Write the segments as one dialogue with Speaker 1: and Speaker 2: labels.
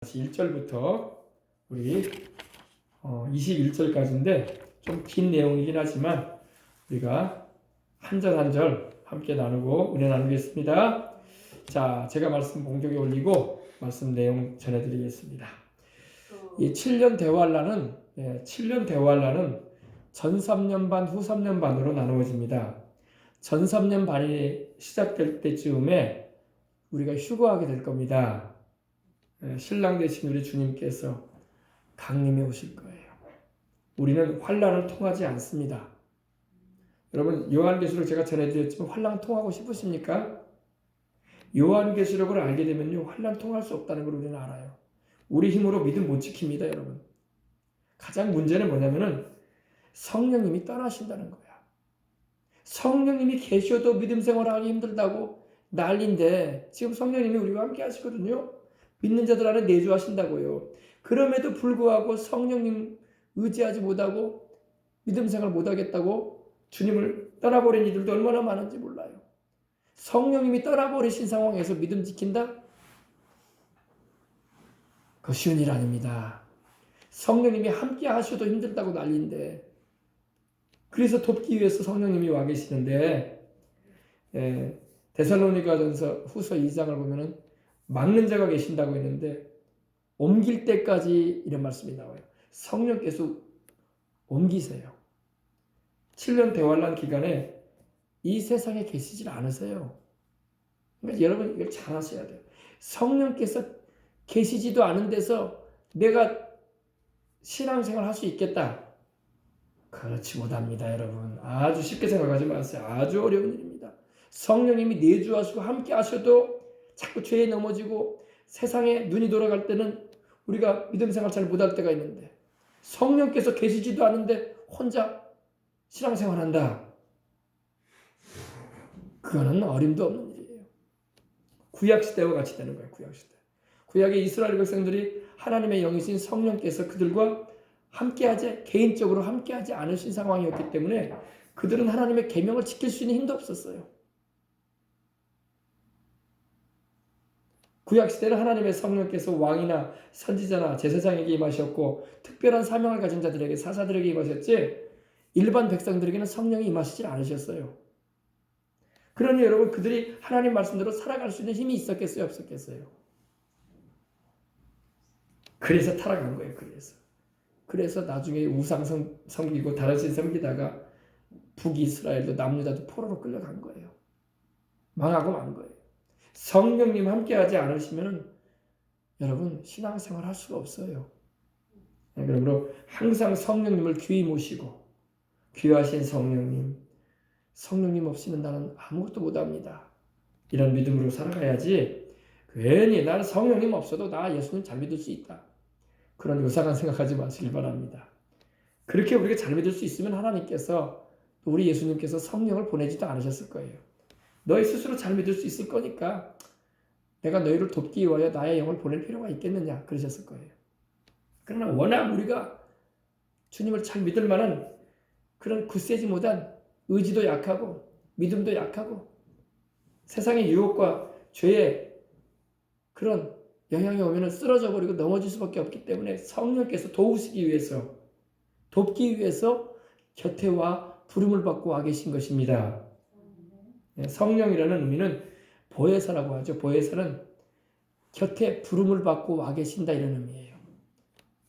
Speaker 1: 1절부터 우리 21절까지인데 좀 긴 내용이긴 하지만 우리가 한 절 한 절 함께 나누고 은혜 나누겠습니다. 자, 제가 말씀 공적에 올리고 말씀 내용 전해드리겠습니다. 이 7년 대환란은 7년 대환란은 전 3년 반, 후 3년 반으로 나누어집니다. 전 3년 반이 시작될 때쯤에 우리가 휴거하게 될 겁니다. 신랑 되신 우리 주님께서 강림해 오실 거예요. 우리는 환란을 통하지 않습니다. 여러분, 요한계시록 제가 전해드렸지만 환란 통하고 싶으십니까? 요한계시록을 알게 되면요, 환란 통할 수 없다는 걸 우리는 알아요. 우리 힘으로 믿음 못 지킵니다, 여러분. 가장 문제는 뭐냐면은 성령님이 떠나신다는 거야. 성령님이 계셔도 믿음 생활하기 힘들다고 난리인데 지금 성령님이 우리와 함께 하시거든요. 믿는 자들 안에 내주하신다고요. 그럼에도 불구하고 성령님 의지하지 못하고 믿음 생활 못하겠다고 주님을 떠나버린 이들도 얼마나 많은지 몰라요. 성령님이 떠나버리신 상황에서 믿음 지킨다? 그거 쉬운 일 아닙니다. 성령님이 함께 하셔도 힘들다고 난리인데, 그래서 돕기 위해서 성령님이 와 계시는데, 데살로니가전서 후서 2장을 보면은 막는 자가 계신다고 했는데 옮길 때까지 이런 말씀이 나와요. 성령께서 옮기세요. 7년 대환란 기간에 이 세상에 계시질 않으세요. 그러니까 여러분 이걸 잘 하셔야 돼요. 성령께서 계시지도 않은 데서 내가 신앙생활 할 수 있겠다. 그렇지 못합니다, 여러분. 아주 쉽게 생각하지 마세요. 아주 어려운 일입니다. 성령님이 내주하시고 함께 하셔도 자꾸 죄에 넘어지고 세상에 눈이 돌아갈 때는 우리가 믿음 생활 잘 못할 때가 있는데, 성령께서 계시지도 않은데 혼자 신앙생활한다. 그거는 어림도 없는 일이에요. 구약시대와 같이 되는 거예요. 구약시대. 구약의 이스라엘 백성들이 하나님의 영이신 성령께서 그들과 함께하지, 개인적으로 함께하지 않으신 상황이었기 때문에 그들은 하나님의 계명을 지킬 수 있는 힘도 없었어요. 구약시대는 하나님의 성령께서 왕이나 선지자나 제사장에게 임하셨고 특별한 사명을 가진 자들에게, 사사들에게 임하셨지 일반 백성들에게는 성령이 임하시지 않으셨어요. 그러니 여러분, 그들이 하나님 말씀대로 살아갈 수 있는 힘이 있었겠어요? 없었겠어요? 그래서 타락한 거예요. 그래서 나중에 우상 섬기고 다른 신 섬기다가 북이스라엘도 남유다도 포로로 끌려간 거예요. 망하고 만 거예요. 성령님 함께하지 않으시면 여러분 신앙생활 할 수가 없어요. 그러므로 항상 성령님을 귀히 모시고, 귀하신 성령님 없이는 나는 아무것도 못합니다, 이런 믿음으로 살아가야지 괜히 나는 성령님 없어도 나 예수님 잘 믿을 수 있다, 그런 요상한 생각하지 마시길 바랍니다. 그렇게 우리가 잘 믿을 수 있으면 하나님께서, 우리 예수님께서 성령을 보내지도 않으셨을 거예요. 너희 스스로 잘 믿을 수 있을 거니까 내가 너희를 돕기 위하여 나의 영을 보낼 필요가 있겠느냐, 그러셨을 거예요. 그러나 워낙 우리가 주님을 잘 믿을 만한 그런 굳세지 못한 의지도 약하고 믿음도 약하고 세상의 유혹과 죄의 그런 영향이 오면 쓰러져 버리고 넘어질 수밖에 없기 때문에 성령께서 도우시기 위해서, 돕기 위해서 곁에 와 부름을 받고 와 계신 것입니다. 성령이라는 의미는 보혜사라고 하죠. 보혜사는 곁에 부름을 받고 와 계신다, 이런 의미예요.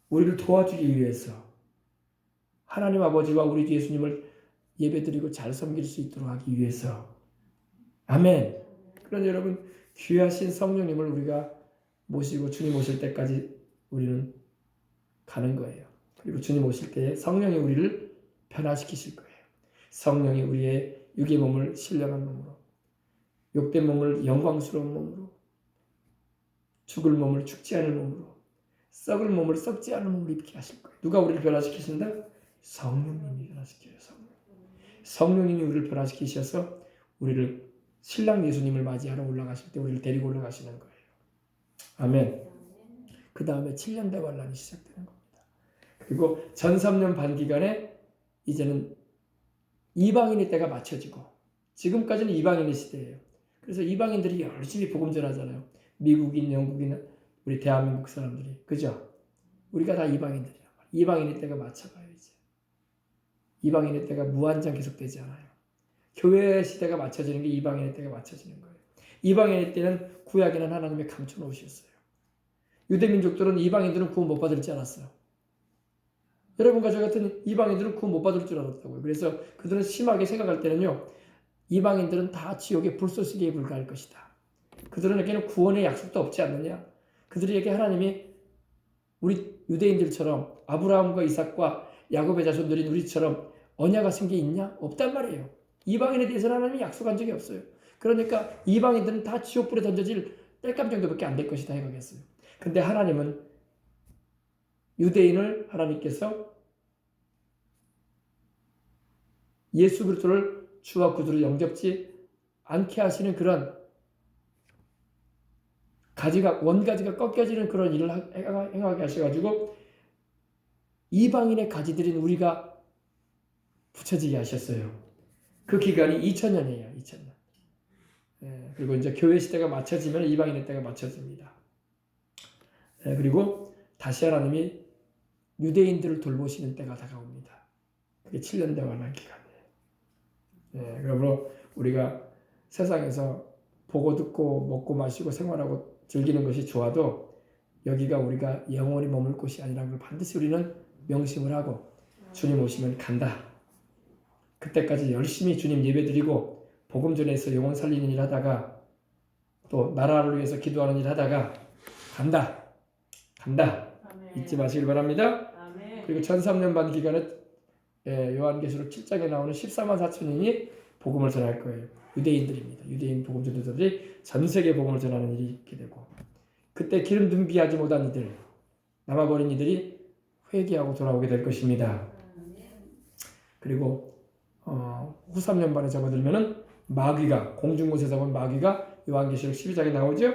Speaker 1: 우리를 도와주기 위해서, 하나님 아버지와 우리 주 예수님을 예배드리고 잘 섬길 수 있도록 하기 위해서. 아멘. 그러나 여러분, 귀하신 성령님을 우리가 모시고 주님 오실 때까지 우리는 가는 거예요. 그리고 주님 오실 때에 성령이 우리를 변화시키실 거예요. 성령이 우리의 육의 몸을 신령한 몸으로, 욕된 몸을 영광스러운 몸으로, 죽을 몸을 죽지 않은 몸으로, 썩을 몸을 썩지 않은 몸으로 입게 하실 거예요. 누가 우리를 변화시키신다? 성령님이 변화시켜요. 성령님이 우리를 변화시키셔서 우리를 신랑 예수님을 맞이하러 올라가실 때 우리를 데리고 올라가시는 거예요. 아멘. 그 다음에 7년 대환란이 시작되는 겁니다. 그리고 전 3년 반 기간에 이제는 이방인의 때가 맞춰지고, 지금까지는 이방인의 시대예요. 그래서 이방인들이 열심히 복음 전하잖아요. 미국인, 영국인, 우리 대한민국 사람들이. 그죠? 우리가 다 이방인들이야. 이방인의 때가 맞춰가요, 이제. 이방인의 때가 무한정 계속되지 않아요. 교회 시대가 맞춰지는 게 이방인의 때가 맞춰지는 거예요. 이방인의 때는 구약에는 하나님이 감춰 놓으셨어요. 유대민족들은 이방인들은 구원 못 받을지 않았어요. 여러분과 저 같은 이방인들은 구원 못 받을 줄 알았다고요. 그래서 그들은 심하게 생각할 때는요. 이방인들은 다 지옥의 불쏘시개에 불과할 것이다. 그들에게는 구원의 약속도 없지 않느냐. 그들에게 하나님이 우리 유대인들처럼 아브라함과 이삭과 야곱의 자손들인 우리처럼 언약을 쓴 게 있냐? 없단 말이에요. 이방인에 대해서는 하나님이 약속한 적이 없어요. 그러니까 이방인들은 다 지옥불에 던져질 땔감 정도밖에 안 될 것이다 해가겠어요. 근데 하나님은 유대인을 하나님께서 예수 그리스도를 주와 구주로 영접지 않게 하시는 그런 원가지가 꺾여지는 그런 일을 행하게 하셔가지고 이방인의 가지들인 우리가 붙여지게 하셨어요. 그 기간이 2000년이에요. 2000년. 그리고 이제 교회 시대가 맞춰지면 이방인의 때가 맞춰집니다. 그리고 다시 하나님이 유대인들을 돌보시는 때가 다가옵니다. 그게 7년 대환란 기간이에요. 그러므로 우리가 세상에서 보고 듣고 먹고 마시고 생활하고 즐기는 것이 좋아도 여기가 우리가 영원히 머물 곳이 아니라는 걸 반드시 우리는 명심을 하고 주님 오시면 간다. 그때까지 열심히 주님 예배드리고 복음 전해서 영혼 살리는 일 하다가 또 나라를 위해서 기도하는 일 하다가 간다. 아멘. 잊지 마시길 바랍니다. 아멘. 그리고 1003년 반 기간에 요한계시록 7장에 나오는 14만 4천인이 복음을 전할 거예요. 유대인들입니다. 유대인 복음 전도자들이 전 세계 복음을 전하는 일이 있게 되고 그때 기름 둔비하지 못한 이들 남아버린 이들이 회개하고 돌아오게 될 것입니다. 그리고 후 3년 반에 접어들면은 마귀가 공중곳에서 본 마귀가 요한계시록 12장에 나오죠.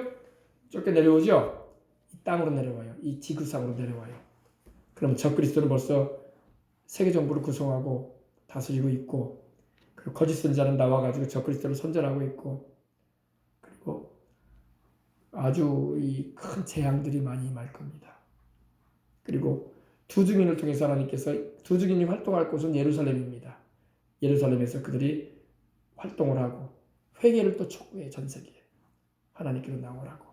Speaker 1: 쫓겨 내려오죠. 이 땅으로 내려와요. 이 지구상으로 내려와요. 그럼 적그리스도는 벌써 세계 정부를 구성하고 다스리고 있고 그리고 거짓 선자는 나와가지고 적그리스도를 선전하고 있고 그리고 아주 이 큰 재앙들이 많이 임할 겁니다. 그리고 두 증인을 통해서 하나님께서 두 증인이 활동할 곳은 예루살렘입니다. 예루살렘에서 그들이 활동을 하고 회개를 또 촉구해 전 세계에 하나님께로 나오라고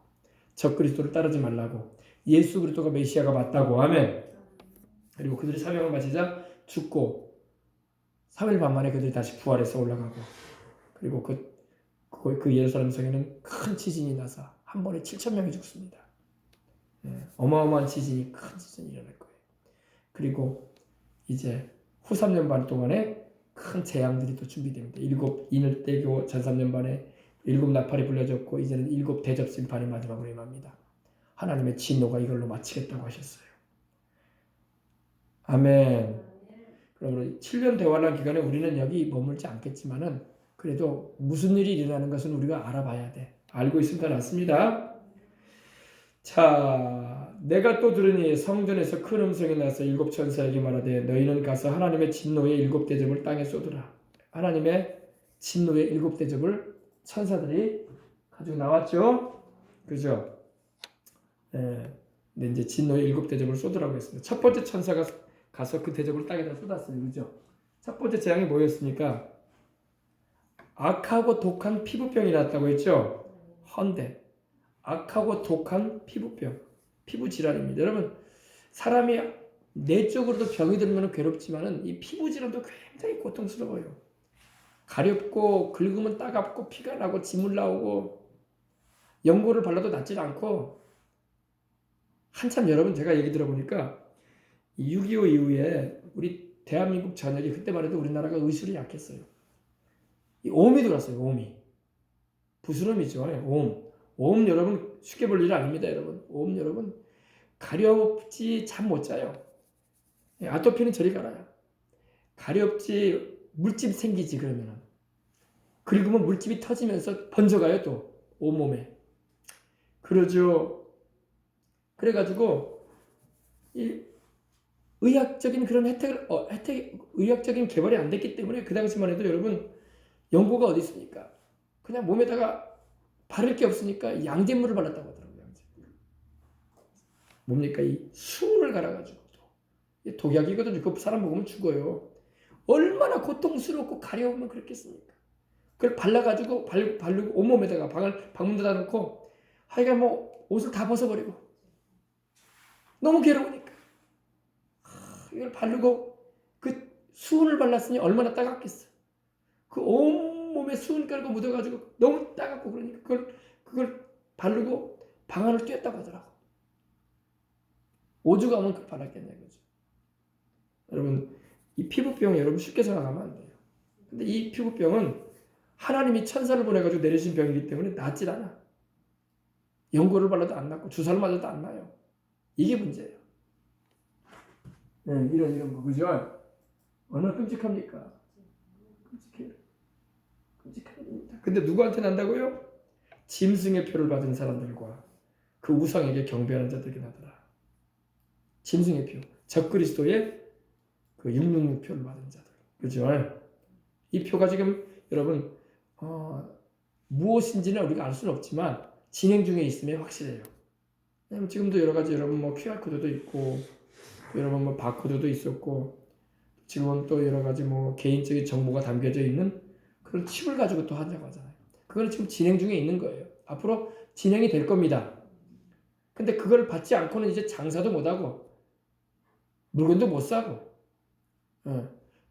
Speaker 1: 적그리스도를 따르지 말라고 예수 그리스도가 메시아가 맞다고 아멘. 그리고 그들이 사명을 마치자 죽고 3일 반 만에 그들이 다시 부활해서 올라가고 그리고 그 예루살렘 성에는 큰 지진이 나서 한 번에 7,000명이 죽습니다. 어마어마한 지진이 큰 지진이 일어날 거예요. 그리고 이제 후 3년 반 동안에 큰 재앙들이 또 준비됩니다. 7 인을 떼고 전 3년 반에 7 나팔이 불려졌고 이제는 7 대접 심판이 마지막으로 임합니다. 하나님의 진노가 이걸로 마치겠다고 하셨어요. 아멘. 그러므로 7년 대환란 기간에 우리는 여기 머물지 않겠지만은 그래도 무슨 일이 일어나는 것은 우리가 알아봐야 돼. 알고 있으면 더 낫습니다. 자, 내가 또 들으니 성전에서 큰 음성이 나서 7 천사에게 말하되 너희는 가서 하나님의 진노의 7 대접을 땅에 쏟으라. 하나님의 진노의 7 대접을 천사들이 가지고 나왔죠. 그죠? 근데 이제 진노의 7 대접을 쏟으라고 했습니다. 첫 번째 천사가 가서 그 대접을 땅에다 쏟았어요. 그죠? 첫 번째 재앙이 뭐였습니까? 악하고 독한 피부병이 났다고 했죠. 헌데 악하고 독한 피부병, 피부질환입니다. 여러분 사람이 내적으로도 병이 들면 괴롭지만은 이 피부질환도 굉장히 고통스러워요. 가렵고 긁으면 따갑고 피가 나고 지물 나오고 연고를 발라도 낫질 않고 한참 여러분 제가 얘기 들어보니까 6.25 이후에 우리 대한민국 전역이 그때만 해도 우리나라가 의술이 약했어요. 이 오음이 들어왔어요. 오음이. 부스럼이죠. 오음 여러분 쉽게 볼 일 아닙니다. 여러분. 오음 여러분 가렵지 잠 못 자요. 아토피는 저리 가라요. 가렵지 물집 생기지 그러면은. 긁으면 물집이 터지면서 번져가요 또 온몸에. 그러죠. 그래가지고 이 의학적인 그런 의학적인 개발이 안 됐기 때문에 그 당시만 해도 여러분 연고가 어디 있습니까? 그냥 몸에다가 바를 게 없으니까 양잿물을 발랐다고 하더라고요. 뭡니까? 이 수은을 갈아가지고 이 독약이거든요. 그 사람 먹으면 죽어요. 얼마나 고통스럽고 가려우면 그렇겠습니까? 그걸 발라가지고 바르고 온몸에다가 방문 닫아놓고 하여간 뭐 옷을 다 벗어버리고 너무 괴로우니까 이걸 바르고 그 수은을 발랐으니 얼마나 따갑겠어. 그 온몸에 수은 깔고 묻어가지고 너무 따갑고 그러니까 그걸 바르고 방 안을 뛰었다고 하더라고. 오죽하면 그걸 발랐겠냐 이거죠. 여러분 이 피부병 여러분 쉽게 생각하면 안 돼요. 근데 이 피부병은 하나님이 천사를 보내가지고 내리신 병이기 때문에 낫질 않아. 연고를 발라도 안 낫고 주사를 맞아도 안 나요. 이게 문제예요. 네, 이런 거 그죠? 얼마나 끔찍합니까? 끔찍해요. 끔찍합니다. 근데 누구한테 난다고요? 짐승의 표를 받은 사람들과 그 우상에게 경배하는 자들에게 나더라. 짐승의 표, 적그리스도의 그 666표를 받은 자들, 그죠? 이 표가 지금 여러분 무엇인지는 우리가 알 수는 없지만 진행 중에 있음에 확실해요. 왜냐면 지금도 여러 가지 여러분 뭐 QR 코드도 있고 여러분 뭐 바코드도 있었고 지금은 또 여러 가지 뭐 개인적인 정보가 담겨져 있는 그런 칩을 가지고 또 한다고 하잖아요. 그거는 지금 진행 중에 있는 거예요. 앞으로 진행이 될 겁니다. 근데 그걸 받지 않고는 이제 장사도 못하고 물건도 못 사고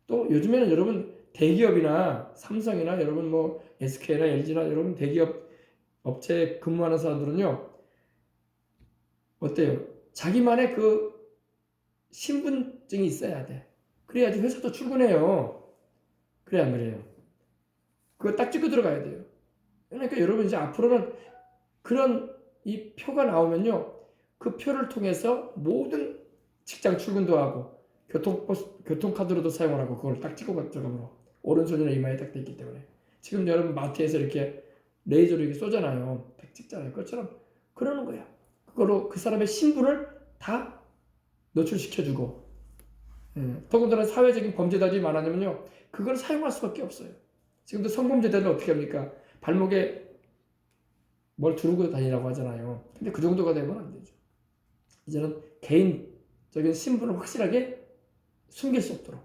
Speaker 1: 또 요즘에는 여러분 대기업이나 삼성이나 여러분 뭐 SK나 LG나 여러분 대기업 업체에 근무하는 사람들은요 어때요? 자기만의 그 신분증이 있어야 돼. 그래야지 회사도 출근해요. 그래 안 그래요? 그거 딱 찍고 들어가야 돼요. 그러니까 여러분 이제 앞으로는 그런 이 표가 나오면요 그 표를 통해서 모든 직장 출근도 하고 교통카드로도 사용을 하고 그걸 딱 찍고 들어가면 오른손이나 이마에 딱 돼 있기 때문에 지금 여러분 마트에서 이렇게 레이저로 이렇게 쏘잖아요. 딱 찍잖아요. 그것처럼 그러는 거야. 그거로 그 사람의 신분을 다 노출시켜주고 더군다나 사회적인 범죄자들이 많아지면요 그걸 사용할 수밖에 없어요. 지금도 성범죄자들은 어떻게 합니까? 발목에 뭘 두르고 다니라고 하잖아요. 근데 그 정도가 되면 안 되죠. 이제는 개인적인 신분을 확실하게 숨길 수 없도록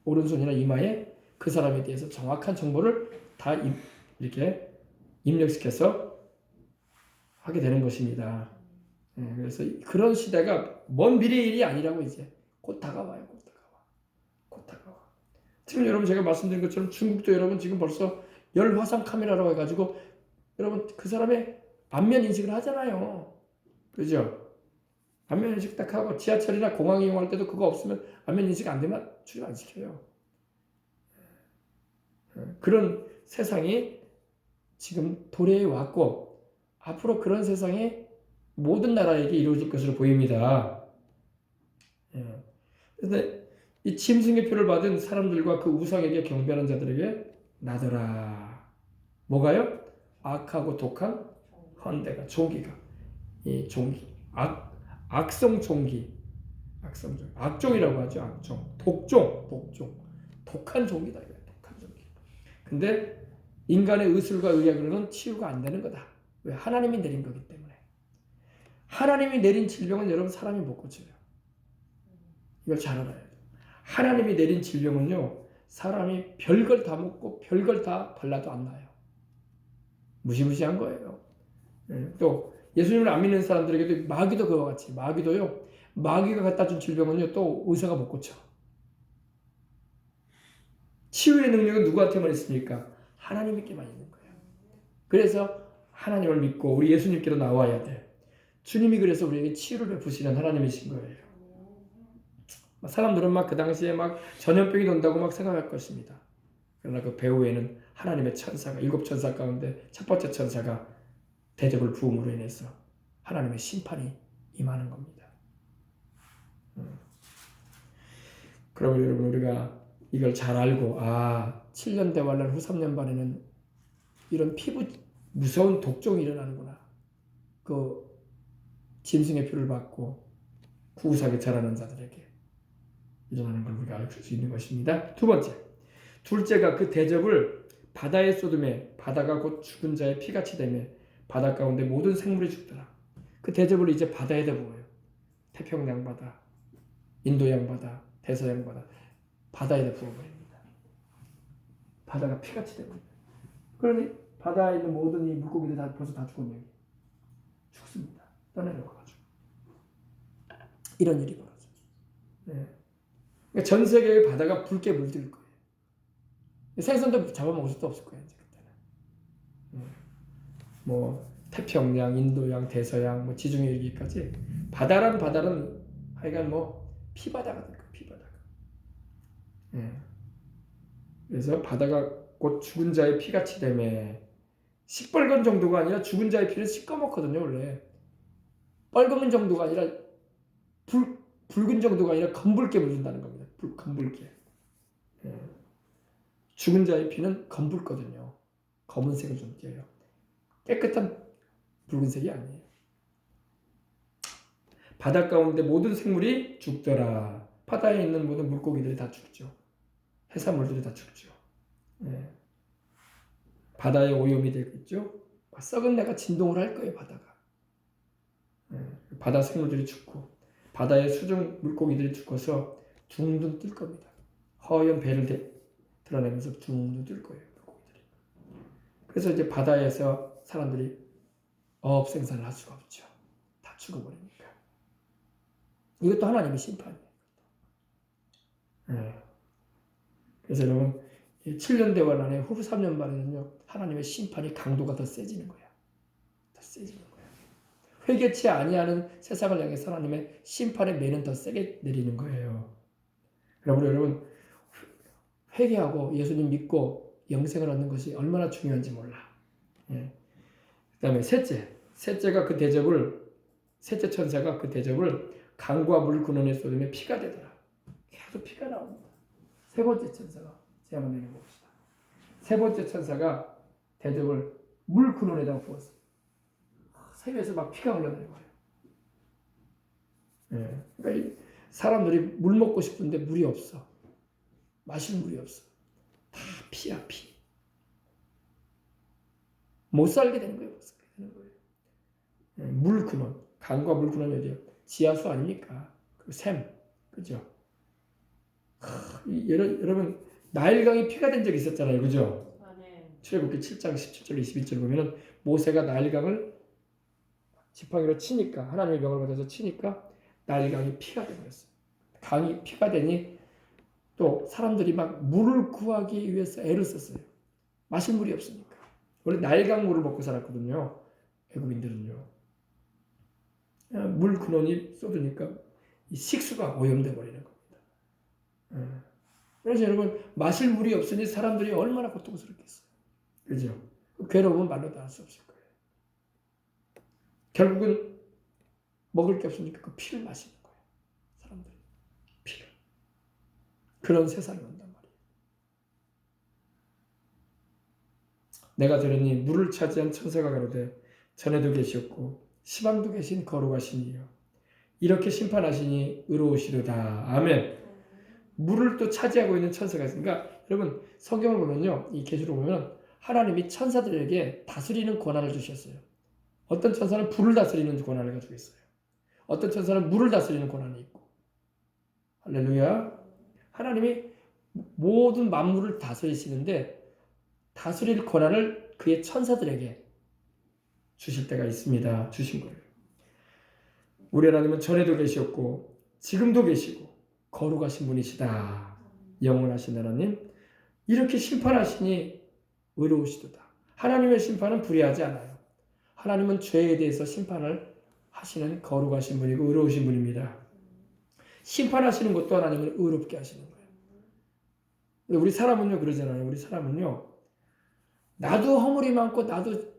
Speaker 1: 오른손이나 이마에 그 사람에 대해서 정확한 정보를 다 이렇게 입력시켜서 하게 되는 것입니다. 그래서 그런 시대가 먼 미래의 일이 아니라고 이제 곧 다가와요. 곧 다가와. 지금 여러분 제가 말씀드린 것처럼 중국도 여러분 지금 벌써 열화상 카메라라고 해가지고 여러분 그 사람의 안면 인식을 하잖아요. 그죠? 안면 인식 딱 하고 지하철이나 공항 이용할 때도 그거 없으면 안면 인식 안 되면 출입 안 시켜요. 그런 세상이 지금 도래해 왔고 앞으로 그런 세상이 모든 나라에게 이루어질 것으로 보입니다. 그런데 이 짐승의 표를 받은 사람들과 그 우상에게 경배하는 자들에게 나더라. 뭐가요? 악하고 독한 헌대가 종기가 이 종기 악성 종기 악종이라고 하죠. 악종 독한 종기다. 독한 종기. 근데 인간의 의술과 의학으로는 치유가 안 되는 거다. 왜? 하나님이 내린 거기 때문에. 하나님이 내린 질병은 여러분 사람이 못 고쳐요. 이걸 잘 알아야 돼요. 하나님이 내린 질병은요 사람이 별걸 다 먹고 별걸 다 발라도 안 나요. 무시무시한 거예요. 또 예수님을 안 믿는 사람들에게도 마귀도 그와 같이 마귀도요 마귀가 갖다 준 질병은요 또 의사가 못 고쳐. 치유의 능력은 누구한테만 있습니까? 하나님께만 있는 거예요. 그래서 하나님을 믿고 우리 예수님께로 나와야 돼. 주님이 그래서 우리에게 치유를 베푸시는 하나님이신 거예요. 사람들은 막 그 당시에 막 전염병이 돈다고 막 생각할 것입니다. 그러나 그 배후에는 하나님의 천사가 7 천사 가운데 첫 번째 천사가 대접을 부음으로 인해서 하나님의 심판이 임하는 겁니다. 그러면 여러분 우리가 이걸 잘 알고 7년 대환란 후 3년 반에는 이런 피부 무서운 독종이 일어나는구나. 그 짐승의 표를 받고 구우사게 자라는 자들에게 일어나는 걸 우리가 알 수 있는 것입니다. 두 번째, 둘째가 그 대접을 바다에 쏟음에 바다가 곧 죽은 자의 피같이 되며 바다 가운데 모든 생물이 죽더라. 그 대접을 이제 바다에다 부어요. 태평양 바다, 인도양 바다, 대서양 바다, 바다에다 부어버립니다. 바다가 피같이 됩니다. 그러니 바다에 있는 모든 이 물고기들 다 벌써 다 죽었네요. 죽습니다. 떠내려가가지고 이런 일이 벌어져요. 네. 그러니까 전 세계의 바다가 붉게 물들 거예요. 생선도 잡아먹을 수도 없을 거예요. 이제 그때는. 뭐 태평양, 인도양, 대서양, 뭐 지중해 이르기까지 바다는 하여간 뭐 피바다가 될 거예요. 피바다가. 그래서 바다가 곧 죽은 자의 피같이 되매 시뻘건 정도가 아니라 죽은 자의 피는 시꺼멓거든요. 원래 빨간 정도가 아니라 붉은 정도가 아니라 검붉게 물든다는 겁니다. 검붉게. 죽은 자의 피는 검붉거든요. 검은색을 좀 띄어요. 깨끗한 붉은색이 아니에요. 바다 가운데 모든 생물이 죽더라. 바다에 있는 모든 물고기들이 다 죽죠. 해산물들이 다 죽죠. 바다의 오염이 되겠죠. 썩은 내가 진동을 할 거예요. 바다가. 바다 생물들이 죽고 바다의 수중 물고기들이 죽어서 둥둥 뜰 겁니다. 허연 배를 드러내면서 둥둥 뜰 거예요. 물고기들이. 그래서 이제 바다에서 사람들이 어업 생산을 할 수가 없죠. 다 죽어버리니까. 이것도 하나님의 심판이에요. 그래서 여러분 7년 대환 안에 후후 3년 만에는요 하나님의 심판이 강도가 더 세지는 거야. 더 세지는 거야. 회개치 아니하는 세상을 향해서 하나님의 심판의 매는 더 세게 내리는 거예요. 여러분 회개하고 예수님 믿고 영생을 얻는 것이 얼마나 중요한지 몰라. 그 다음에 셋째가 그 대접을 셋째 천사가 그 대접을 강과 물 근원에 쏟으며 피가 되더라. 계속 피가 나옵니다. 세 번째 천사가 제가 한번 내려봅시다. 세 번째 천사가 대접을 물 근원에다 부었어요. 새벽에서 막 피가 흘러내려와요. 그러니까 사람들이 물 먹고 싶은데 물이 없어. 마실 물이 없어. 다 피야 피. 못 살게 되는 거예요. 못 살게 되는 거예요. 물 근원, 강과 물 근원이 어디요? 지하수 아닙니까? 그 샘, 그죠? 여러분 나일강이 피가 된 적이 있었잖아요, 그죠? 출애굽기 7장 17절 22절 보면은 모세가 나일강을 지팡이로 치니까 하나님의 명을 받아서 치니까 나일강이 피가 되버렸어요. 강이 피가 되니 또 사람들이 막 물을 구하기 위해서 애를 썼어요. 마실 물이 없으니까. 원래 나일강 물을 먹고 살았거든요. 애굽인들은요. 물 근원이 쏟으니까 이 식수가 오염돼 버리는 겁니다. 그래서 여러분 마실 물이 없으니 사람들이 얼마나 고통스럽겠어요. 그죠? 괴로움은 말로 다 할 수 없을 거예요. 결국은 먹을 게 없으니까 그 피를 마시는 거예요. 사람들이 피를. 그런 세상이 온단 말이에요. 내가 들으니 물을 차지한 천사가 가로되 전에도 계셨고 시방도 계신 거룩하시니요 이렇게 심판하시니 의로우시도다. 아멘. 물을 또 차지하고 있는 천사가 있으니까 여러분 성경을 보면요, 이 계시록 보면 하나님이 천사들에게 다스리는 권한을 주셨어요. 어떤 천사는 불을 다스리는 권한을 가지고 있어요. 어떤 천사는 물을 다스리는 권한이 있고. 할렐루야. 하나님이 모든 만물을 다스리시는데 다스릴 권한을 그의 천사들에게 주실 때가 있습니다. 주신 거예요. 우리 하나님은 전에도 계셨고 지금도 계시고 거룩하신 분이시다. 영원하신 하나님, 이렇게 심판하시니 의로우시도다. 하나님의 심판은 불의하지 않아요. 하나님은 죄에 대해서 심판을 하시는 거룩하신 분이고 의로우신 분입니다. 심판하시는 것도 하나님은 의롭게 하시는 거예요. 우리 사람은요 그러잖아요. 우리 사람은요 나도 허물이 많고 나도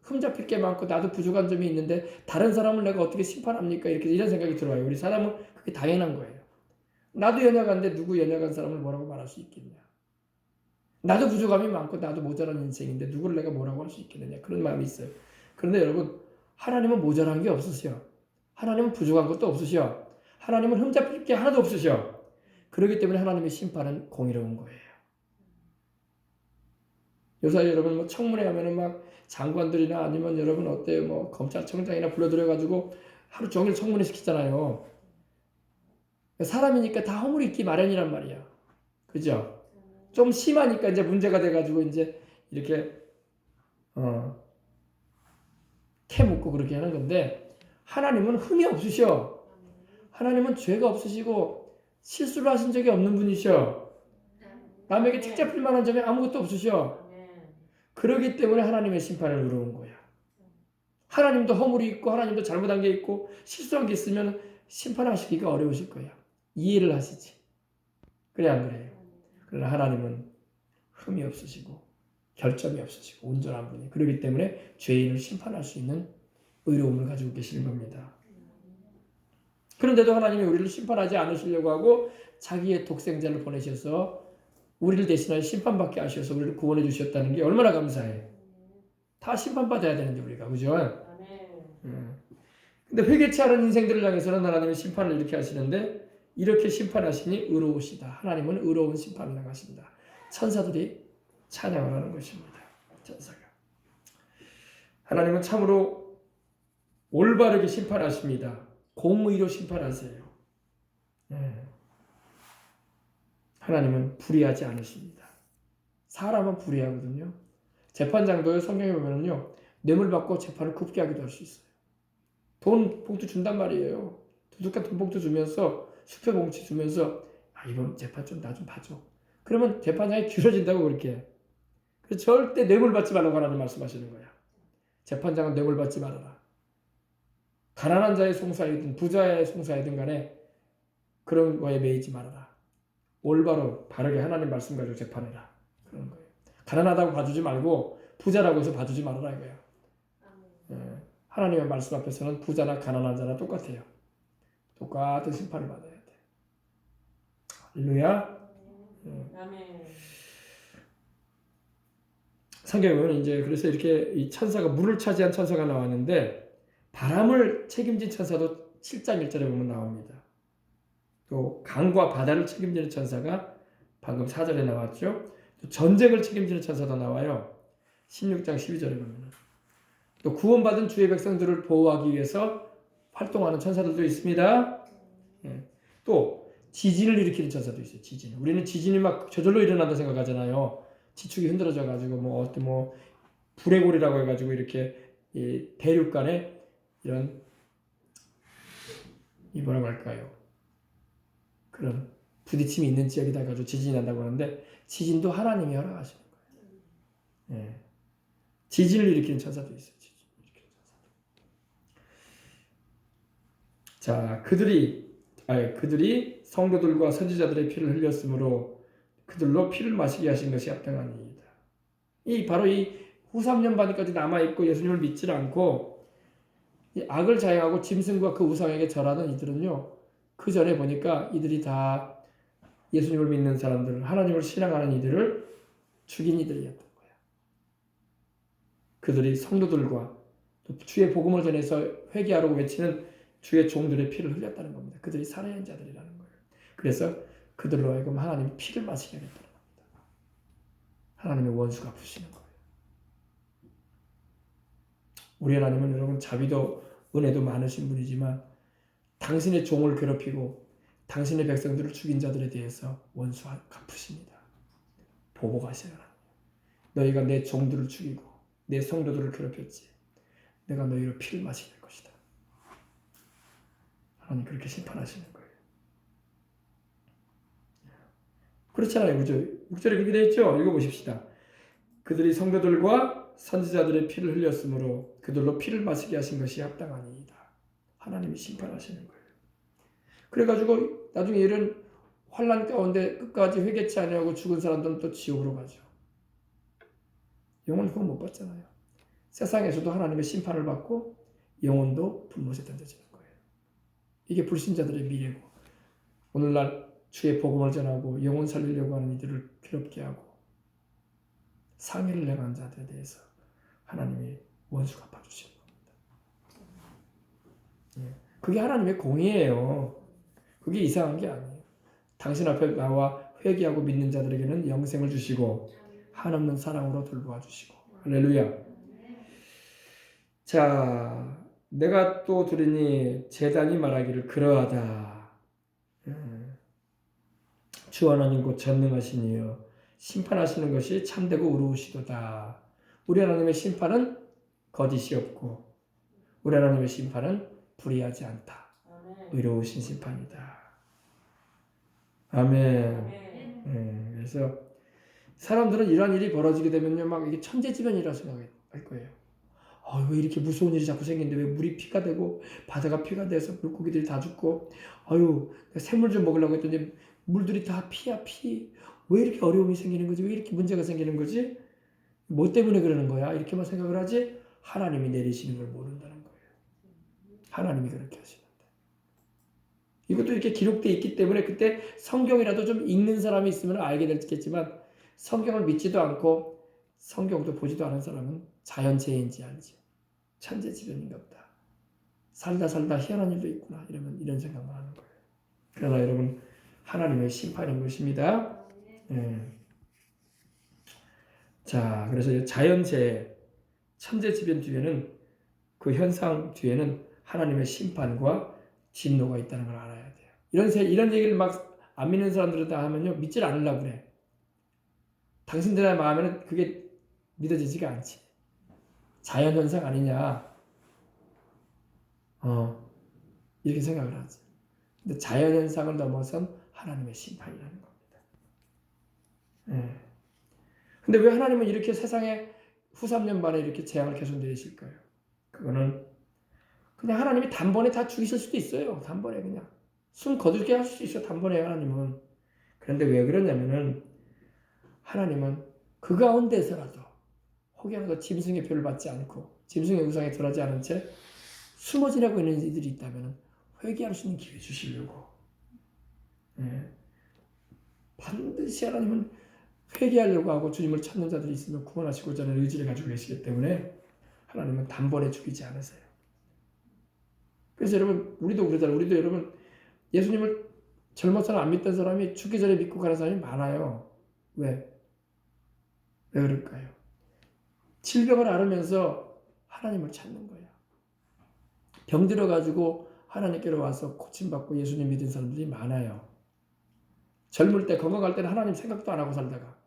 Speaker 1: 흠잡힐 게 많고 나도 부족한 점이 있는데 다른 사람을 내가 어떻게 심판합니까? 이런 생각이 들어와요. 우리 사람은 그게 당연한 거예요. 나도 연약한데 누구 연약한 사람을 뭐라고 말할 수 있겠냐? 나도 부족함이 많고 나도 모자란 인생인데 누구를 내가 뭐라고 할 수 있겠느냐? 그런 마음이 있어요. 그런데 여러분 하나님은 모자란 게 없으셔. 하나님은 부족한 것도 없으셔. 하나님은 흠잡힐 게 하나도 없으셔. 그렇기 때문에 하나님의 심판은 공의로운 거예요. 요새 여러분 뭐 청문회 하면은 막 장관들이나 아니면 여러분 어때요? 뭐 검찰청장이나 불러들여가지고 하루 종일 청문회 시키잖아요. 사람이니까 다 허물이 있기 마련이란 말이야. 그죠? 좀 심하니까 이제 문제가 돼가지고 이제 이렇게 캐묻고 그렇게 하는 건데, 하나님은 흠이 없으셔. 하나님은 죄가 없으시고 실수를 하신 적이 없는 분이셔. 남에게 책잡힐 만한 점이 아무것도 없으셔. 그러기 때문에 하나님의 심판을 물어온 거야. 하나님도 허물이 있고 하나님도 잘못한 게 있고 실수한 게 있으면 심판하시기가 어려우실 거야. 이해를 하시지. 그래 안 그래요? 그러나 하나님은 흠이 없으시고 결점이 없으시고 온전한 분이, 그렇기 때문에 죄인을 심판할 수 있는 의로움을 가지고 계시는 겁니다. 그런데도 하나님이 우리를 심판하지 않으시려고 하고 자기의 독생자를 보내셔서 우리를 대신하여 심판받게 하셔서 우리를 구원해 주셨다는 게 얼마나 감사해. 다 심판받아야 되는데 우리가, 그죠? 근데 회개치 않은 인생들을 향해서는 하나님이 심판을 이렇게 하시는데, 이렇게 심판하시니 의로우시다. 하나님은 의로운 심판을 나가신다. 천사들이 찬양을 하는 것입니다. 천사가. 하나님은 참으로 올바르게 심판하십니다. 공의로 심판하세요. 하나님은 불의하지 않으십니다. 사람은 불의하거든요. 재판장도 성경에 보면요, 뇌물 받고 재판을 굽게 하기도 할 수 있어요. 돈 봉투 준단 말이에요. 두둑한 돈 봉투 주면서, 수표 봉투 주면서, 이번 재판 좀 나 좀 봐줘. 그러면 재판장이 길어진다고 그렇게. 그래서 절대 뇌물 받지 말라고 하나님 말씀하시는 거야. 재판장은 뇌물 받지 말아라. 가난한 자의 송사이든 부자의 송사이든 간에 그런 거에 매이지 말아라. 올바로 바르게 하나님 말씀 가지고 재판해라. 그런 거예요. 가난하다고 봐주지 말고 부자라고 해서 봐주지 말아라 이거야. 하나님의 말씀 앞에서는 부자나 가난한 자나 똑같아요. 똑같은 심판을 받아야 돼. 할렐루야. 성경에 보면 이제 그래서 이렇게 이 천사가, 물을 차지한 천사가 나왔는데 바람을 책임진 천사도 7장 1절에 보면 나옵니다. 또 강과 바다를 책임지는 천사가 방금 4절에 나왔죠. 또 전쟁을 책임지는 천사도 나와요. 16장 12절에 보면. 또 구원받은 주의 백성들을 보호하기 위해서 활동하는 천사들도 있습니다. 또 지진을 일으키는 천사도 있어요. 지진. 우리는 지진이 막 저절로 일어난다 생각하잖아요. 지축이 흔들어져 가지고 뭐 불의 골이라고 해가지고 이렇게 이 대륙 간에 이런 뭐라고 할까요? 그런 부딪힘이 있는 지역에다 가지고 지진이 난다고 하는데, 지진도 하나님이 허락하시는 거예요. 지진을 일으키는 천사도 있어요. 지진을 일으키는 천사도. 자, 그들이 성도들과 선지자들의 피를 흘렸으므로 그들로 피를 마시게 하신 것이 합당하니이다. 바로 이 후 3년 반까지 남아있고 예수님을 믿지 않고 이 악을 자행하고 짐승과 그 우상에게 절하는 이들은요, 그 전에 보니까 이들이 다 예수님을 믿는 사람들, 하나님을 신앙하는 이들을 죽인 이들이었던 거야. 그들이 성도들과 또 주의 복음을 전해서 회개하라고 외치는 주의 종들의 피를 흘렸다는 겁니다. 그들이 살아있는 자들이라는 거예요. 그래서 그들로 하여금 하나님 피를 마시게 하겠다는 겁니다. 하나님의 원수가 푸시는 거예요. 우리 하나님은 여러분 자비도 은혜도 많으신 분이지만 당신의 종을 괴롭히고 당신의 백성들을 죽인 자들에 대해서 원수 갚으십니다. 보복하세요. 너희가 내 종들을 죽이고 내 성도들을 괴롭혔지. 내가 너희로 피를 마시게 할 것이다. 하나님 그렇게 심판하시는 거예요. 그렇잖아요. 그죠? 6절에 그렇게 되어 있죠? 읽어보십시다. 그들이 성도들과 선지자들의 피를 흘렸으므로 그들로 피를 마시게 하신 것이 합당하니이다. 하나님이 심판하시는 거예요. 그래가지고 나중에 이런 환난 가운데 끝까지 회개치 아니하고 죽은 사람들은 또 지옥으로 가죠. 영혼 구원 못 받잖아요. 세상에서도 하나님의 심판을 받고 영혼도 불못에 던져지는 거예요. 이게 불신자들의 미래고, 오늘날 주의 복음을 전하고 영혼 살리려고 하는 이들을 괴롭게 하고 상해를 행한 자들에 대해서 하나님이 원수 갚아주시는 겁니다. 그게 하나님의 공의예요. 그게 이상한 게 아니에요. 당신 앞에 나와 회개하고 믿는 자들에게는 영생을 주시고 한없는 사랑으로 돌보아 주시고. 할렐루야. 자, 내가 또 들으니 제단이 말하기를 그러하다. 주 하나님 곧 전능하시니요 심판하시는 것이 참되고 의로우시도다. 우리 하나님의 심판은 거짓이 없고 우리 하나님의 심판은 불의하지 않다. 의로우신 심판이다. 아멘. 그래서 사람들은 이러한 일이 벌어지게 되면요, 막 이게 천재지변이라 생각할 거예요. 왜 이렇게 무서운 일이 자꾸 생기는데 왜 물이 피가 되고 바다가 피가 돼서 물고기들이 다 죽고 생물 좀 먹으려고 했더니 물들이 다 피야 피. 왜 이렇게 어려움이 생기는 거지? 왜 이렇게 문제가 생기는 거지? 뭐 때문에 그러는 거야? 이렇게만 생각을 하지 하나님이 내리시는 걸 모른다는 거예요. 하나님이 그렇게 하시는데. 이것도 이렇게 기록되어 있기 때문에 그때 성경이라도 좀 읽는 사람이 있으면 알게 됐겠지만 성경을 믿지도 않고 성경도 보지도 않은 사람은 자연재해인지 알지. 천재지변인가 보다. 살다 희한한 일도 있구나. 이런 생각만 하는 거예요. 그러나 여러분 하나님의 심판인 것입니다. 자, 그래서 자연재해, 천재지변 뒤에는 그 현상 뒤에는 하나님의 심판과 진노가 있다는 걸 알아야 돼요. 이런 얘기를 막 안 믿는 사람들은 다 하면요 믿질 않으려고 그래. 당신들의 마음에는 그게 믿어지지가 않지. 자연현상 아니냐. 이렇게 생각을 하지. 근데 자연현상을 넘어선 하나님의 심판이라는 겁니다. 근데 왜 하나님은 이렇게 세상에 후 3년 만에 이렇게 재앙을 계속 내리실까요? 그거는 그냥 하나님이 단번에 다 죽이실 수도 있어요. 단번에 그냥. 숨 거두게 할 수도 있어요. 단번에 하나님은. 그런데 왜 그러냐면은 하나님은 그 가운데서라도 혹여라도 짐승의 표를 받지 않고 짐승의 우상에 들어가지 않은 채 숨어 지내고 있는 이들이 있다면 회개할 수 있는 기회 주시려고. 반드시 하나님은 회개하려고 하고 주님을 찾는 자들이 있으면 구원하시고자 하는 의지를 가지고 계시기 때문에 하나님은 단번에 죽이지 않으세요. 그래서 여러분 우리도 그러잖아요. 우리도 여러분 예수님을 젊어서는 안 믿던 사람이 죽기 전에 믿고 가는 사람이 많아요. 왜 그럴까요? 질병을 앓으면서 하나님을 찾는 거야. 병 들어가지고 하나님께로 와서 고침받고 예수님 믿은 사람들이 많아요. 젊을 때 건강할 때는 하나님 생각도 안 하고 살다가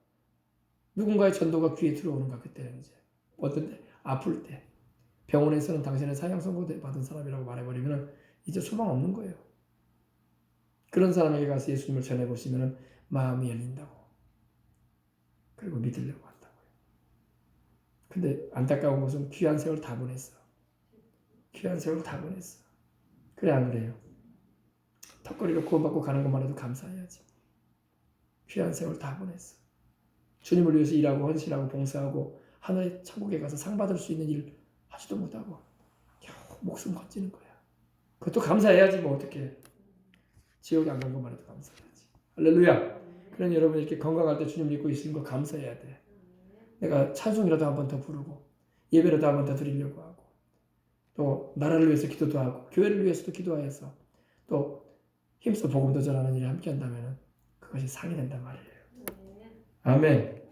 Speaker 1: 누군가의 전도가 귀에 들어오는가 그때는 이제 어떤 때 아플 때 병원에서는 당신은 사형 선고 받은 사람이라고 말해버리면 이제 소망 없는 거예요. 그런 사람에게 가서 예수님을 전해보시면 마음이 열린다고. 그리고 믿으려고 한다고요. 근데 안타까운 것은 귀한 세월 다 보냈어. 귀한 세월 다 보냈어. 그래 안 그래요? 턱걸이로 구원받고 가는 것만 해도 감사해야지. 귀한 세월 다 보냈어. 주님을 위해서 일하고 헌신하고 봉사하고 하늘의 천국에 가서 상 받을 수 있는 일 하지도 못하고 겨우 목숨 건지는 거야. 그것도 감사해야지 뭐 어떻게. 지옥에 안 간 것만 해도 감사해야지. 할렐루야. 그러니 여러분 이렇게 건강할 때 주님 믿고 있으신 거 감사해야 돼. 내가 찬송이라도 한 번 더 부르고 예배라도 한 번 더 드리려고 하고 또 나라를 위해서 기도도 하고 교회를 위해서도 기도해서 또 힘써 복음도 전하는 일에 함께 한다면 그것이 상이 된단 말이에요. 아멘.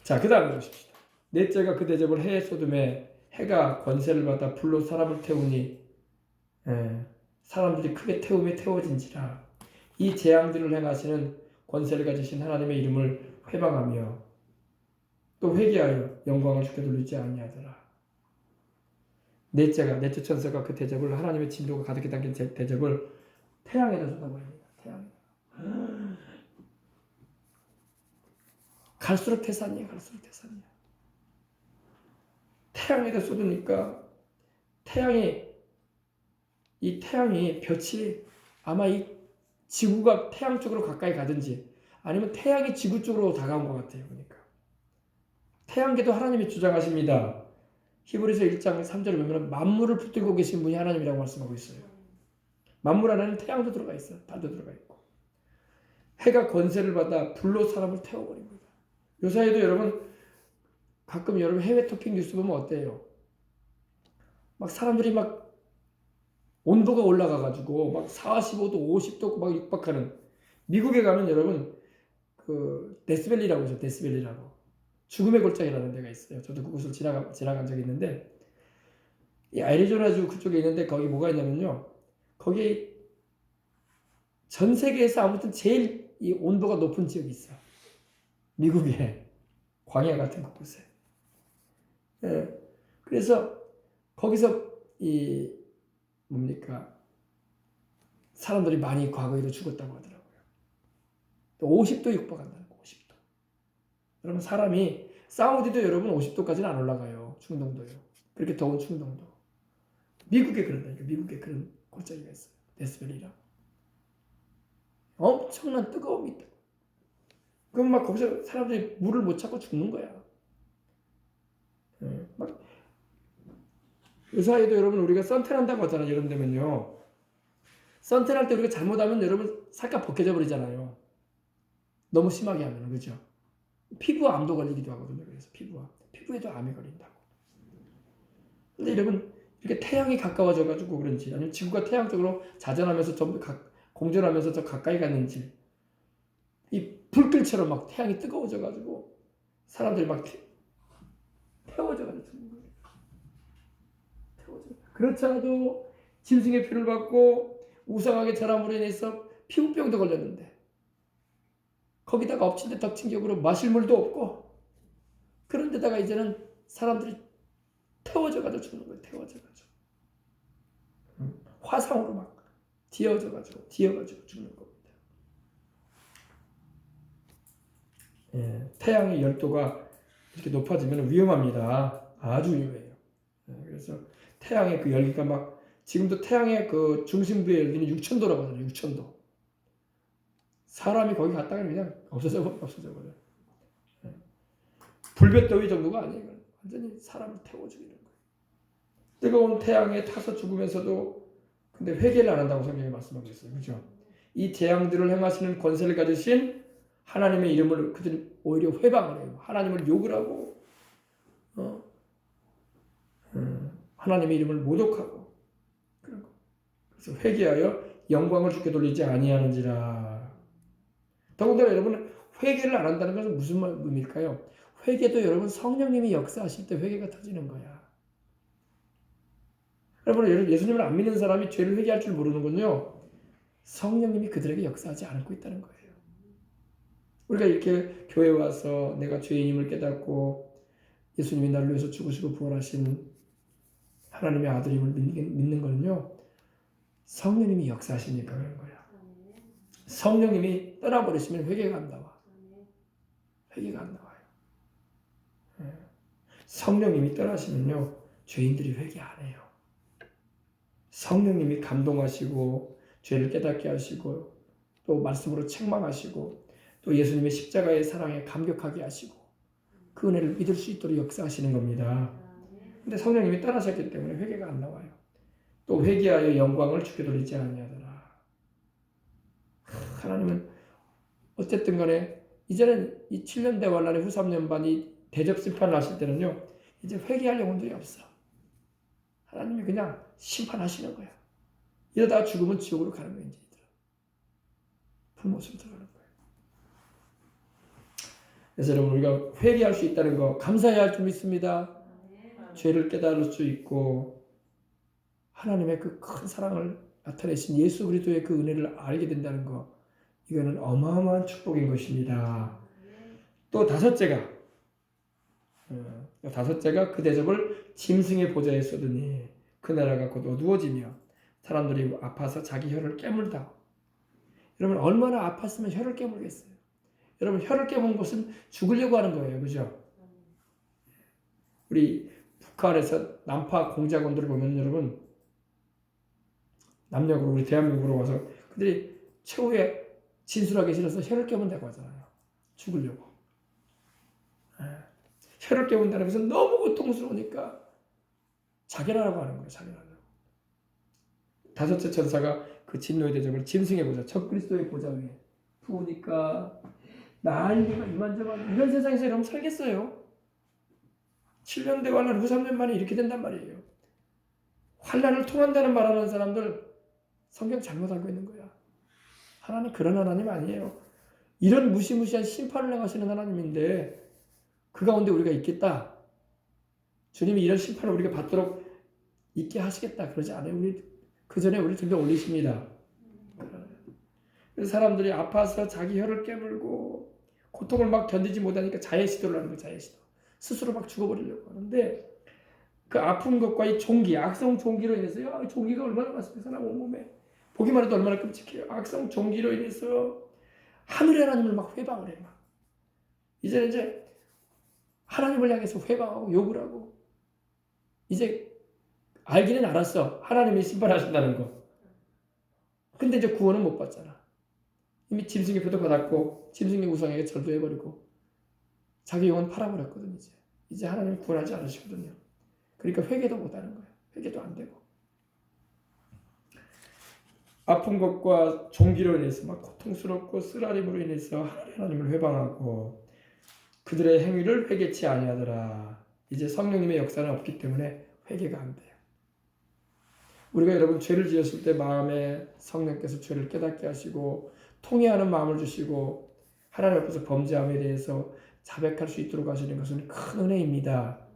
Speaker 1: 자, 그 다음에 보십시다. 넷째가 그 대접을 해 소돔에 해가 권세를 받아 불로 사람을 태우니 사람들이 크게 태움에 태워진지라. 이 재앙들을 행하시는 권세를 가지신 하나님의 이름을 회방하며 또 회개하여 영광을 주께 돌리지 아니하더라. 넷째 천사가 그 대접을 하나님의 진도가 가득히 담긴 대접을 태양에다 쏟아버립니다. 태양에. 갈수록 태산이에요. 갈수록 태산이야. 태양에다 쏟으니까 이 태양이 볕이 아마 이 지구가 태양 쪽으로 가까이 가든지 아니면 태양이 지구 쪽으로 다가온 것 같아요. 그러니까 태양계도 하나님이 주장하십니다. 히브리서 1장 3절을 보면 만물을 붙들고 계신 분이 하나님이라고 말씀하고 있어요. 만물 안에는 태양도 들어가 있어요. 달도 들어가 있고 해가 권세를 받아 불로 사람을 태워버립니다. 요사이도 여러분 가끔 여러분 해외 토픽 뉴스 보면 어때요? 막 사람들이 막 온도가 올라가가지고 막 45도, 50도 막 육박하는 미국에 가면 여러분 그 데스밸리라고 있어요. 데스밸리라고 죽음의 골짜기라는 데가 있어요. 저도 그곳을 지나간 적이 있는데 이 애리조나주 그쪽에 있는데 거기 뭐가 있냐면요. 거기 전 세계에서 아무튼 제일 이 온도가 높은 지역이 있어. 미국의 광야 같은 곳에. 예. 그래서 거기서 이 뭡니까? 사람들이 많이 과거에도 죽었다고 하더라고요. 또 50도 육박한다는 거, 50도. 여러분 사람이 사우디도 여러분 50도까지는 안 올라가요. 충동도요. 그렇게 더운 충동도. 미국에 그런다니까. 미국에 그런 골짜기가 있어요. 데스벨이라. 엄청난 뜨거움이 있다. 그럼 막 거기서 사람들이 물을 못 찾고 죽는 거야. 예, 막 의사에도 여러분 우리가 선탠한다고 하잖아요. 여름 되면요. 선탠할 때 우리가 잘못하면 여러분 살짝 벗겨져 버리잖아요. 너무 심하게 하면 그죠? 피부암도 걸리기도 하거든요. 그래서 피부에도 암이 걸린다고. 근데 여러분 이렇게 태양이 가까워져 가지고 그런지 아니면 지구가 태양 쪽으로 자전하면서 좀 공전하면서 더 가까이 갔는지 이 불길처럼 막 태양이 뜨거워져 가지고 사람들이 막 태워져 가지고 죽는 거예요. 태워져. 그렇지 않아도 짐승의 피를 받고 우상하게 절함으로 인해서 피부병도 걸렸는데 거기다가 엎친 데 덮친 격으로 마실 물도 없고 그런 데다가 이제는 사람들이 태워져 가지고 죽는 거예요. 태워져 가지고 화상으로 막 뒤어져 가지고 죽는 겁니다. 예, 태양의 열도가 이렇게 높아지면 위험합니다. 아주 위험해요. 예, 그래서 태양의 그 열기가 막 지금도 태양의 그 중심부의 열기는 6,000도라고 하잖아요. 6,000도. 사람이 거기 갔다가 그냥 없어져 버려요. 예. 불볕더위 정도가 아니에요. 완전히 사람을 태워 죽이는 거예요. 뜨거운 태양에 타서 죽으면서도 근데 회개를 안 한다고 성경이 말씀하고 있어요. 그렇죠? 이 재앙들을 행하시는 권세를 가지신 하나님의 이름을 그들은 오히려 회방을 해요. 하나님을 욕을 하고 하나님의 이름을 모독하고 그런 거. 그래서 회개하여 영광을 주께 돌리지 아니하는지라. 더군다나 여러분 회개를 안 한다는 것은 무슨 의미일까요? 회개도 여러분 성령님이 역사하실 때 회개가 터지는 거야. 여러분 예수님을 안 믿는 사람이 죄를 회개할 줄 모르는군요. 성령님이 그들에게 역사하지 않고 있다는 거예요. 우리가 이렇게 교회 와서 내가 죄인임을 깨닫고 예수님이 나를 위해서 죽으시고 부활하신 하나님의 아들임을 믿는 거는요. 성령님이 역사하시니까 그런 거야. 성령님이 떠나버리시면 회개가 안 나와. 회개가 안 나와요. 성령님이 떠나시면요. 죄인들이 회개 안 해요. 성령님이 감동하시고 죄를 깨닫게 하시고 또 말씀으로 책망하시고 또 예수님의 십자가의 사랑에 감격하게 하시고 그 은혜를 믿을 수 있도록 역사하시는 겁니다. 근데 성령님이 떠나셨기 때문에 회개가 안 나와요. 또 회개하여 영광을 주께 돌리지 아니하더라. 하나님은 어쨌든 간에 이제는 이 7년 대환란의 후 3년 반이 대접 심판을 하실 때는요. 이제 회개할 영혼들이 없어. 하나님이 그냥 심판하시는 거야. 이러다가 죽으면 지옥으로 가는 거야. 이제 불못으로 들어가는 거야. 그래서 여러분 우리가 회개할 수 있다는 거 감사해야 할 줄 믿습니다. 죄를 깨달을 수 있고 하나님의 그 큰 사랑을 나타내신 예수 그리스도의 그 은혜를 알게 된다는 거 이거는 어마어마한 축복인 것입니다. 또 다섯째가 그 대접을 짐승의 보좌에 쏟으니 그 나라가 곧 어두워지며 사람들이 아파서 자기 혀를 깨물다. 여러분 얼마나 아팠으면 혀를 깨물겠어요. 여러분 혀를 깨문 것은 죽으려고 하는 거예요. 그죠? 우리 북한에서 난파 공작원들을 보면 여러분 남녀로 우리 대한민국으로 와서 그들이 최후에 진술하기 싫어서 혀를 깨문다고 하잖아요. 죽으려고. 혀를 깨문다는 것은 너무 고통스러우니까 자결하라고 하는 거예요. 자결하라고. 다섯째 천사가 그 진노의 대접을 짐승의 보좌, 적그리스도의 보좌 위에 부으니까 난리가 이만저만 이런 세상에서 이러면 살겠어요. 7년 대환란 후 3년 만에 이렇게 된단 말이에요. 환란을 통한다는 말하는 사람들 성경 잘못 알고 있는 거야. 하나님 그런 하나님 아니에요. 이런 무시무시한 심판을 행하시는 하나님인데 그 가운데 우리가 있겠다. 주님이 이런 심판을 우리가 받도록 있게 하시겠다. 그러지 않아요. 그 전에 우리 등에 올리십니다. 그래서 사람들이 아파서 자기 혀를 깨물고 고통을 막 견디지 못하니까 자해 시도를 하는 거예요. 자해 시도. 스스로 막 죽어버리려고 하는데 그 아픈 것과 이 종기, 악성 종기로 인해서요. 종기가 얼마나 많습니까? 사람 온몸에. 보기만 해도 얼마나 끔찍해요. 악성 종기로 인해서 하늘의 하나님을 막 회방을 해요. 막. 이제는 이제 하나님을 향해서 회방하고 욕을 하고 이제 알기는 알았어. 하나님이 심판하신다는 거. 근데 이제 구원은 못 받잖아. 이미 짐승의 표도 받았고 짐승의 우상에게 절도해버리고 자기 영혼 팔아버렸거든. 이제 하나님 구원하지 않으시거든요. 그러니까 회개도 못하는 거예요. 회개도 안 되고 아픈 것과 종기로 인해서 막 고통스럽고 쓰라림으로 인해서 하나님을 회방하고 그들의 행위를 회개치 아니하더라. 이제 성령님의 역사는 없기 때문에 회개가 안 돼요. 우리가 여러분 죄를 지었을 때 마음에 성령께서 죄를 깨닫게 하시고 통회하는 마음을 주시고 하나님 앞에서 범죄함에 대해서 자백할 수 있도록 하시는 것은 큰 은혜입니다.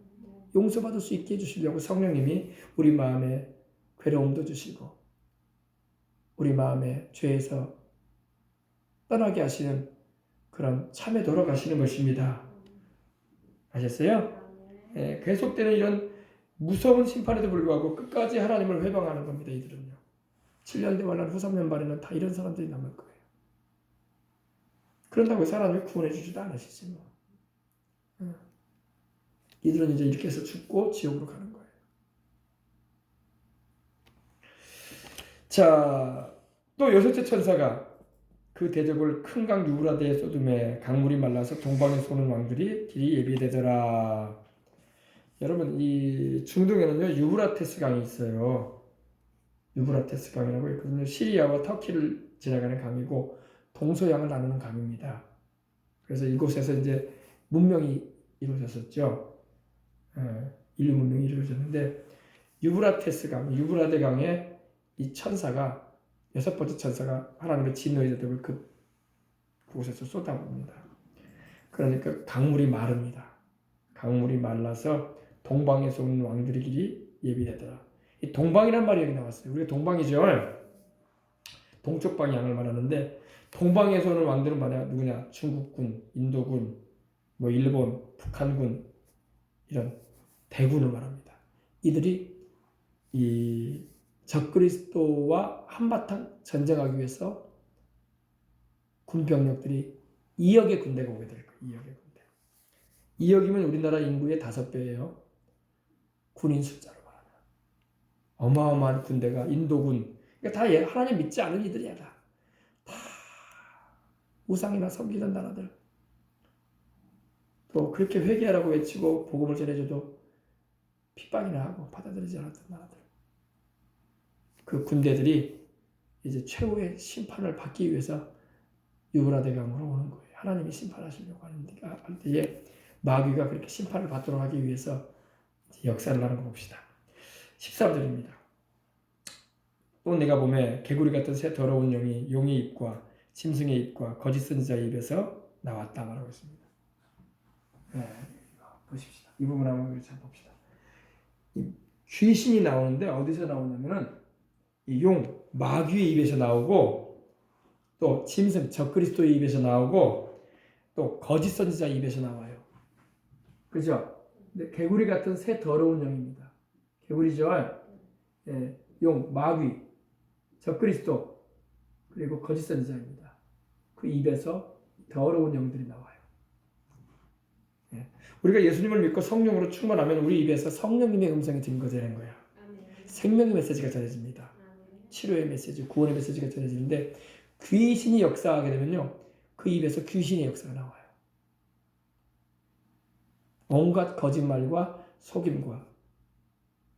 Speaker 1: 용서받을 수 있게 해주시려고 성령님이 우리 마음에 괴로움도 주시고 우리 마음에 죄에서 떠나게 하시는 그런 참에 돌아가시는 것입니다. 아셨어요? 예, 계속되는 이런 무서운 심판에도 불구하고 끝까지 하나님을 회방하는 겁니다. 이들은요. 7년 대환란 후 3년 만에는 다 이런 사람들이 남을 거예요. 그런다고 사람을 구원해 주지도 않으시지 뭐. 이들은 이제 이렇게 해서 죽고 지옥으로 가는 거예요. 자, 또 여섯째 천사가 그 대적을 큰 강 유브라데에 쏟음에 강물이 말라서 동방에 쏘는 왕들이 길이 예비되더라. 여러분 이 중동에는요 유브라테스 강이 있어요. 유브라테스 강이라고 있거든요. 시리아와 터키를 지나가는 강이고 동서양을 나누는 강입니다. 그래서 이곳에서 이제 문명이 이루어졌었죠. 인류 문명이 이루어졌는데 유브라테스 강, 유브라데 강에 이 천사가 여섯 번째 천사가 하나님의 진노의 대접을 그곳에서 쏟아봅니다. 그러니까 강물이 마릅니다. 강물이 말라서 동방에서 오는 왕들의 길이 예비되더라. 이 동방이란 말이 여기 나왔어요. 우리가 동방이죠. 동쪽 방향을 말하는데 동방에서 오는 왕들은 누구냐? 중국군, 인도군, 뭐 일본, 북한군 이런 대군을 말합니다. 이들이 이 적그리스도와 한바탕 전쟁하기 위해서 군병력들이 2억의 군대가 오게 될 거예요. 2억의 군대. 2억이면 우리나라 인구의 5배예요. 군인 숫자로 말하면. 어마어마한 군대가 인도군. 그러니까 다 하나님 믿지 않은 이들이야. 다 우상이나 섬기던 나라들. 또 그렇게 회개하라고 외치고 복음을 전해줘도 핍박이나 하고 받아들이지 않았던 나라들. 그 군대들이 이제 최후의 심판을 받기 위해서 유브라데 강으로 오는 거예요. 하나님이 심판하시려고 하는 때에 마귀가 그렇게 심판을 받도록 하기 위해서 역사를 하는 거 봅시다. 13절입니다. 또 내가 보매 개구리 같은 새 더러운 영이 용의 입과 짐승의 입과 거짓 선지자의 입에서 나왔다 말하고 있습니다. 네, 보십시다. 이 부분 한번 잘 봅시다. 귀신이 나오는데 어디서 나오냐면은 이 용, 마귀의 입에서 나오고 또 짐승, 적그리스도의 입에서 나오고 또 거짓 선지자의 입에서 나와요. 그죠? 근데 개구리 같은 새 더러운 영입니다. 개구리죠? 예, 용, 마귀, 적그리스도 그리고 거짓 선지자입니다. 그 입에서 더러운 영들이 나와요. 예, 우리가 예수님을 믿고 성령으로 충만하면 우리 입에서 성령님의 음성이 증거되는 거예요. 생명의 메시지가 전해집니다. 치료의 메시지, 구원의 메시지가 전해지는데 귀신이 역사하게 되면요. 그 입에서 귀신의 역사가 나와요. 온갖 거짓말과 속임과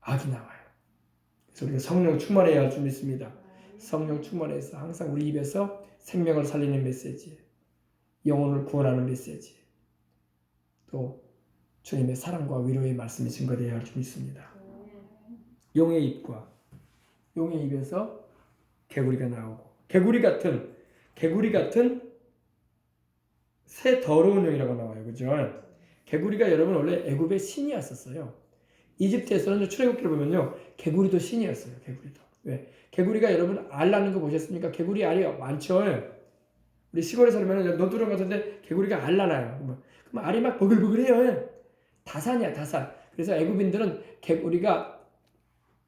Speaker 1: 악이 나와요. 그래서 우리가 성령 충만해야 할 줄 믿습니다. 성령 충만해서 항상 우리 입에서 생명을 살리는 메시지, 영혼을 구원하는 메시지, 또 주님의 사랑과 위로의 말씀이 증거되어야 할 줄 믿습니다. 용의 입과 용의 입에서 개구리가 나오고 개구리 같은 새 더러운 영이라고 나와요. 그죠? 개구리가 여러분 원래 애굽의 신이었었어요. 이집트에서는 출애굽기를 보면요. 개구리도 신이었어요. 개구리도. 왜? 개구리가 여러분 알 낳는 거 보셨습니까? 개구리 알이 많죠. 우리 시골에 살면 너두렁 같은데 개구리가 알 낳아요. 그럼 알이 막 버글버글해요. 다산이야, 다산. 그래서 애굽인들은 개구리가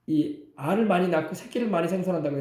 Speaker 1: 이 알을 많이 낳고 새끼를 많이 생산한다고 해서